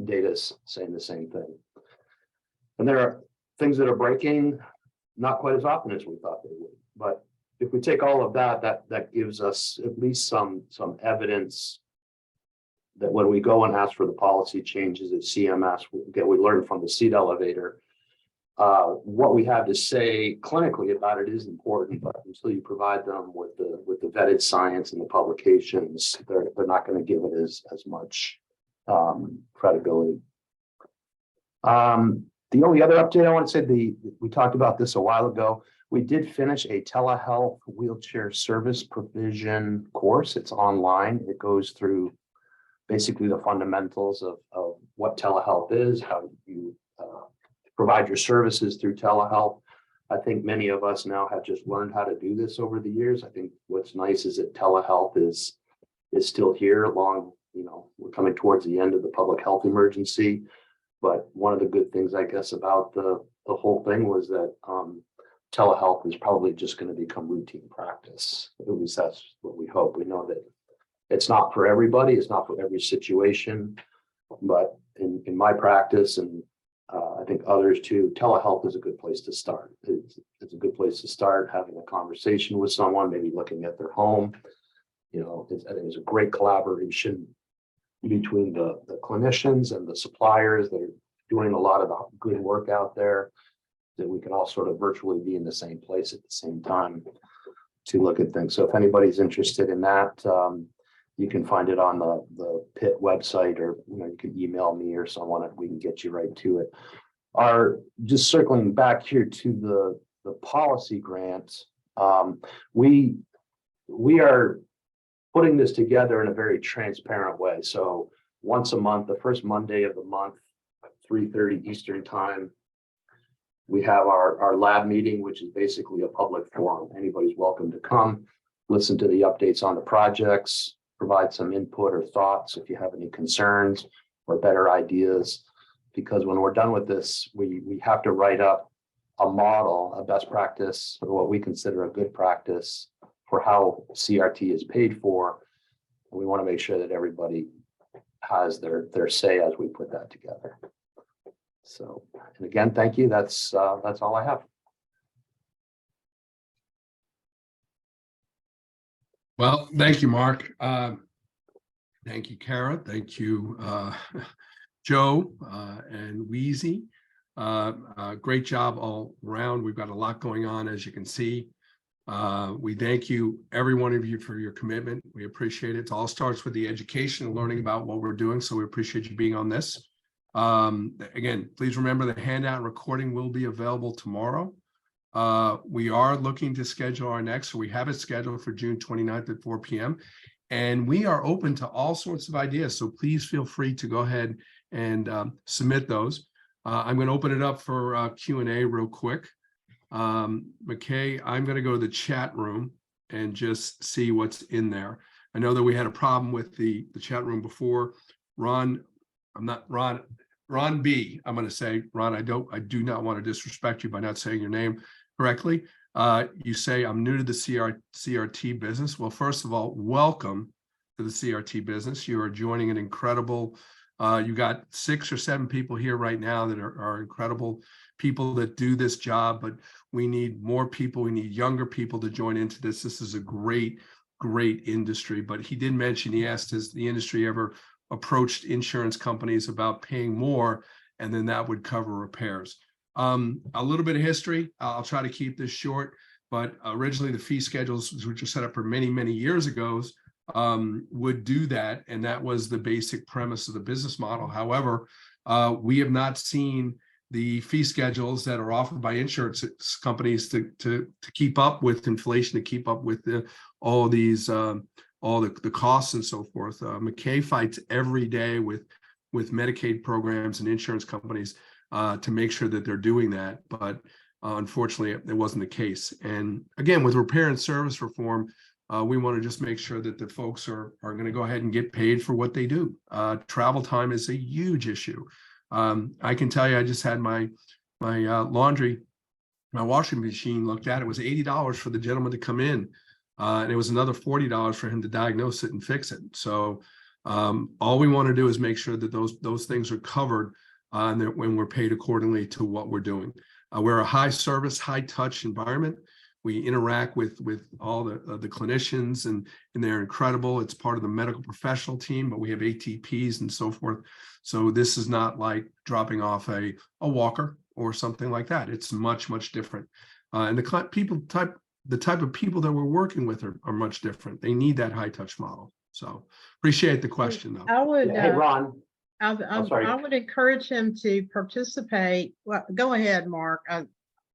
data's saying the same thing. And there are things that are breaking not quite as often as we thought they would. But if we take all of that, that gives us at least some evidence that when we go and ask for the policy changes at CMS, we learn from the seat elevator, what we have to say clinically about it is important, but until you provide them with the vetted science and the publications, they're not going to give it as much credibility. The only other update I want to say, we talked about this a while ago. We did finish a telehealth wheelchair service provision course. It's online. It goes through basically the fundamentals of what telehealth is, how you provide your services through telehealth. I think many of us now have just learned how to do this over the years. I think what's nice is that telehealth is still here we're coming towards the end of the public health emergency. But one of the good things, I guess, about the whole thing was that telehealth is probably just going to become routine practice. At least that's what we hope. We know that it's not for everybody, it's not for every situation, but in my practice, and I think others too, telehealth is a good place to start. It's a good place to start having a conversation with someone, maybe looking at their home. I think it's a great collaboration between the clinicians and the suppliers that are doing a lot of the good work out there, that we can all sort of virtually be in the same place at the same time to look at things. So if anybody's interested in that, you can find it on the PIT website, or you can email me or someone and we can get you right to it. Just circling back here to the policy grant, we are putting this together in a very transparent way. So once a month, the first Monday of the month, 3:30 Eastern time, we have our lab meeting, which is basically a public forum. Anybody's welcome to come, listen to the updates on the projects, provide some input or thoughts if you have any concerns or better ideas. Because when we're done with this, we have to write up a model, a best practice, or what we consider a good practice for how CRT is paid for. And we want to make sure that everybody has their say as we put that together. So, and again, thank you. That's all I have. Well, thank you, Mark. Thank you, Kara. Thank you, Joe and Wheezy. Great job all around. We've got a lot going on, as you can see. We thank you, every one of you, for your commitment. We appreciate it. It all starts with the education and learning about what we're doing. So we appreciate you being on this. Again, please remember the handout and recording will be available tomorrow. We are looking to schedule our next, so we have it scheduled for June 29th at 4 p.m. And we are open to all sorts of ideas. So please feel free to go ahead and submit those. I'm going to open it up for Q&A real quick. McKay, I'm going to go to the chat room and just see what's in there. I know that we had a problem with the chat room before. Ron B, I'm going to say, Ron, I do not want to disrespect you by not saying your name correctly. You say I'm new to the CRT business. Well, first of all, welcome to the CRT business. You are joining an incredible, you got 6 or 7 people here right now that are incredible people that do this job, but we need more people. We need younger people to join into this. This is a great industry. But he did mention, he asked, has the industry ever approached insurance companies about paying more, and then that would cover repairs? A little bit of history. I'll try to keep this short, but originally the fee schedules, which were set up for many years ago, would do that, and that was the basic premise of the business model. However, we have not seen the fee schedules that are offered by insurance companies to keep up with inflation, to keep up with all these all the costs and so forth. McKay fights every day with Medicaid programs and insurance companies to make sure that they're doing that, but unfortunately, it wasn't the case. And again, with repair and service reform, we want to just make sure that the folks are going to go ahead and get paid for what they do. Travel time is a huge issue. I can tell you, I just had my laundry, my washing machine looked at. It was $80 for the gentleman to come in, and it was another $40 for him to diagnose it and fix it. So all we want to do is make sure that those things are covered, and that when we're paid accordingly to what we're doing. We're a high service, high touch environment. We interact with all the clinicians, and they're incredible. It's part of the medical professional team, but we have ATPs and so forth. So this is not like dropping off a walker or something like that. It's much, much different. And the type of people that we're working with are much different. They need that high touch model. So appreciate the question though. I would, Hey, Ron, sorry. I would encourage him to participate. Well, go ahead, Mark.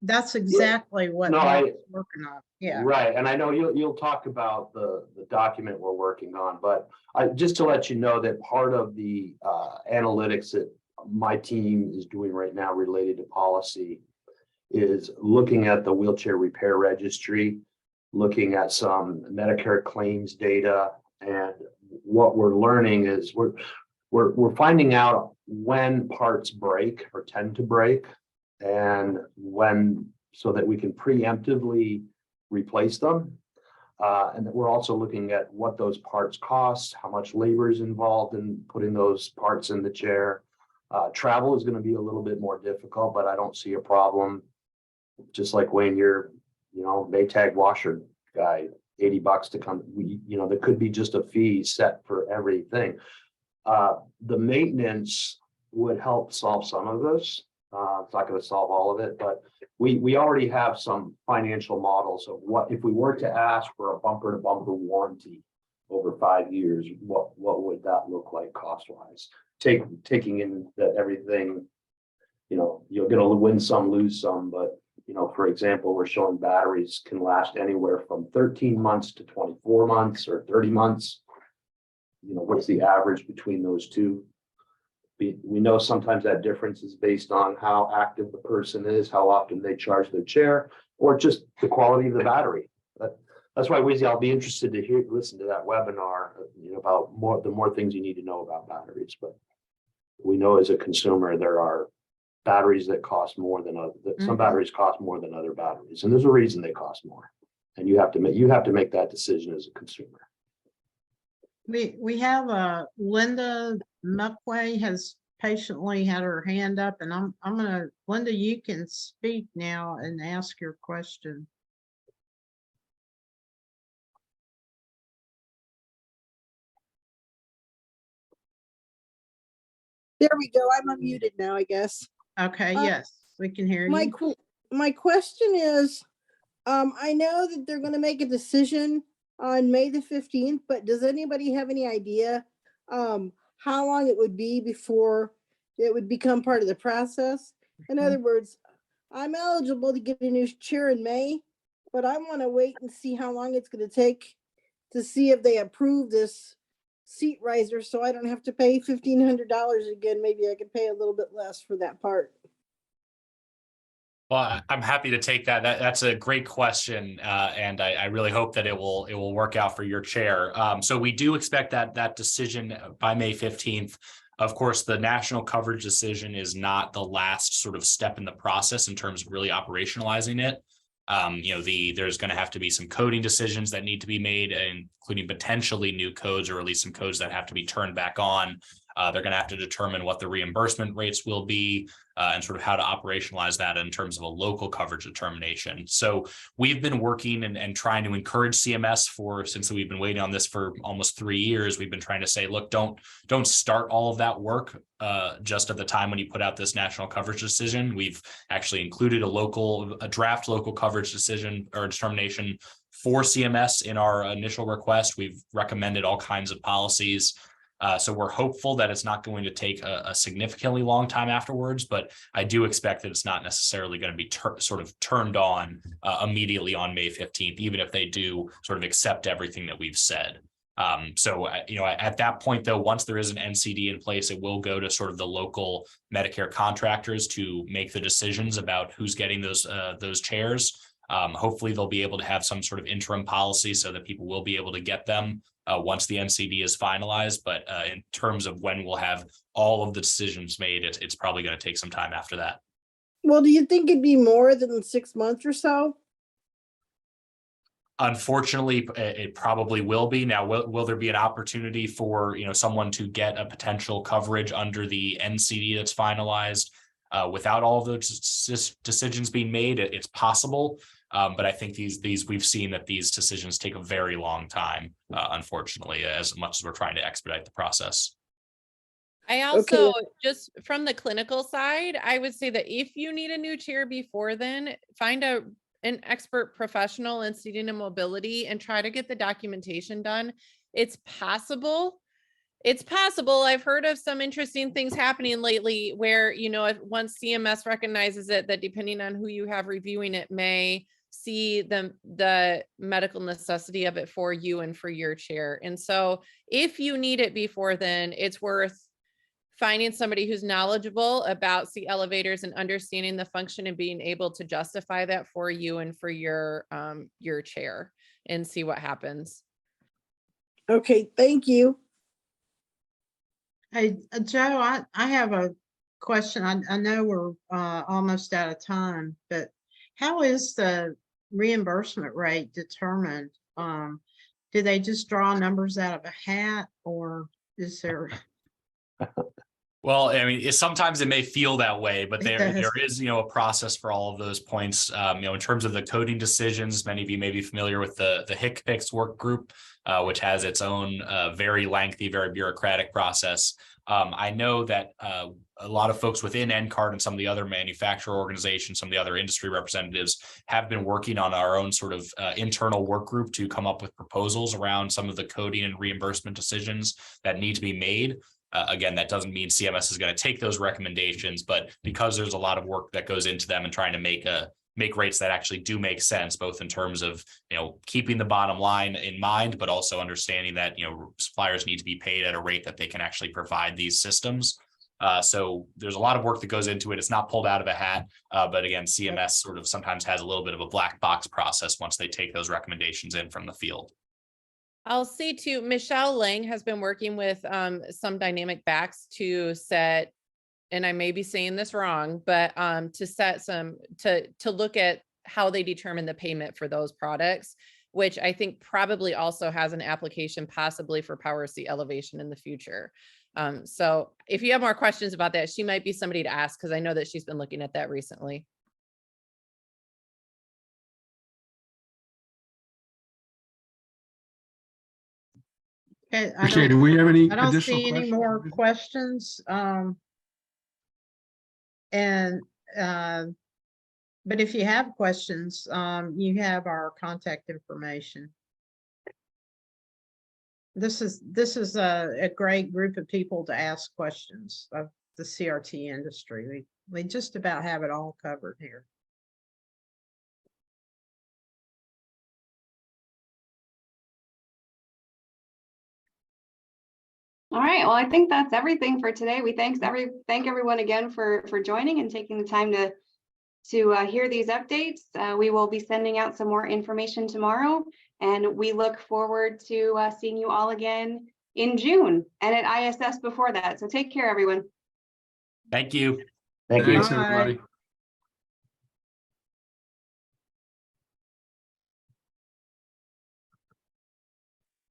That's exactly what No, Mark's working on. Yeah. right, and I know you'll talk about the document we're working on, but just to let you know that part of the analytics that my team is doing right now related to policy is looking at the wheelchair repair registry, looking at some Medicare claims data, and what we're learning is we're finding out when parts break or tend to break, and when, so that we can preemptively replace them. And that we're also looking at what those parts cost, how much labor is involved in putting those parts in the chair. Travel is going to be a little bit more difficult, but I don't see a problem. Just like Wayne, you're, Maytag washer guy, $80 to come. There could be just a fee set for everything. The maintenance would help solve some of this. It's not going to solve all of it, but we already have some financial models of what if we were to ask for a bumper to bumper warranty over 5 years, what would that look like cost wise? Taking in that everything, you're going to win some, lose some, but for example, we're showing batteries can last anywhere from 13 months to 24 months or 30 months. What's the average between those two? We know sometimes that difference is based on how active the person is, how often they charge their chair, or just the quality of the battery. That's why, Weezy, I'll be interested to listen to that webinar, about the more things you need to know about batteries. But we know as a consumer, there are batteries that cost more than some batteries cost more than other batteries, and there's a reason they cost more. And you have to make that decision as a consumer. We have Linda Muckway has patiently had her hand up, and I'm gonna, Linda, you can speak now and ask your question. There we go. I'm unmuted now, I guess. Okay, yes, we can hear you. My question is, I know that they're going to make a decision on May the 15th, but does anybody have any idea how long it would be before it would become part of the process? In other words, I'm eligible to get a new chair in May, but I want to wait and see how long it's going to take to see if they approve this seat riser, so I don't have to pay $1,500 again. Maybe I could pay a little bit less for that part. Well, I'm happy to take that. That's a great question, and I really hope that it will work out for your chair. So we do expect that decision by May 15th. Of course, the national coverage decision is not the last sort of step in the process in terms of really operationalizing it. There's going to have to be some coding decisions that need to be made, including potentially new codes, or at least some codes that have to be turned back on. They're going to have to determine what the reimbursement rates will be, and sort of how to operationalize that in terms of a local coverage determination. So we've been working and trying to encourage CMS since we've been waiting on this for almost 3 years. We've been trying to say, look, don't start all of that work just at the time when you put out this national coverage decision. We've actually included a draft local coverage decision or determination for CMS in our initial request. We've recommended all kinds of policies. So we're hopeful that it's not going to take a significantly long time afterwards, but I do expect that it's not necessarily going to be sort of turned on immediately on May 15th, even if they do sort of accept everything that we've said. At that point, though, once there is an NCD in place, it will go to sort of the local Medicare contractors to make the decisions about who's getting those chairs. Hopefully, they'll be able to have some sort of interim policy so that people will be able to get them once the NCD is finalized. But in terms of when we'll have all of the decisions made, it's probably going to take some time after that. Well, do you think it'd be more than 6 months or so? Unfortunately, it probably will be. Now, will there be an opportunity for someone to get a potential coverage under the NCD that's finalized without all of those decisions being made? It's possible, but I think we've seen that these decisions take a very long time. Unfortunately, as much as we're trying to expedite the process. I also, just from the clinical side, I would say that if you need a new chair before then, find an expert professional in seating and mobility and try to get the documentation done. It's possible. I've heard of some interesting things happening lately where, if once CMS recognizes it, that depending on who you have reviewing it may see the medical necessity of it for you and for your chair. And so if you need it before then, it's worth finding somebody who's knowledgeable about seat elevators and understanding the function and being able to justify that for you and for your chair, and see what happens. Okay, thank you. Hey, Joe, I have a question. I know we're almost out of time, but how is the reimbursement rate determined? Do they just draw numbers out of a hat, or is there? Well, I mean, sometimes it may feel that way, but It there does. is, a process for all of those points. In terms of the coding decisions, many of you may be familiar with the HCPCS work group, which has its own very lengthy, very bureaucratic process. I know that a lot of folks within NCART and some of the other manufacturer organizations, some of the other industry representatives have been working on our own sort of internal work group to come up with proposals around some of the coding and reimbursement decisions that need to be made. Again, that doesn't mean CMS is going to take those recommendations, but because there's a lot of work that goes into them and trying to make rates that actually do make sense, both in terms of keeping the bottom line in mind, but also understanding that suppliers need to be paid at a rate that they can actually provide these systems. So there's a lot of work that goes into it. It's not pulled out of a hat, but again, CMS sort of sometimes has a little bit of a black box process once they take those recommendations in from the field. I'll say too, Michelle Lang has been working with some dynamic backs to set, and I may be saying this wrong, but to set to look at how they determine the payment for those products, which I think probably also has an application possibly for power seat elevation in the future. So if you have more questions about that, she might be somebody to ask, because I know that she's been looking at that recently. Okay, Appreciate it. Do we have any I don't additional see any questions? more questions. But if you have questions, you have our contact information. This is a great group of people to ask questions of the CRT industry. We just about have it all covered here. All right, well, I think that's everything for today. We thank everyone again for joining and taking the time to hear these updates. We will be sending out some more information tomorrow, and we look forward to seeing you all again in June and at ISS before that. So take care, everyone. Thank you. Thank you. Thanks, Bye. everybody.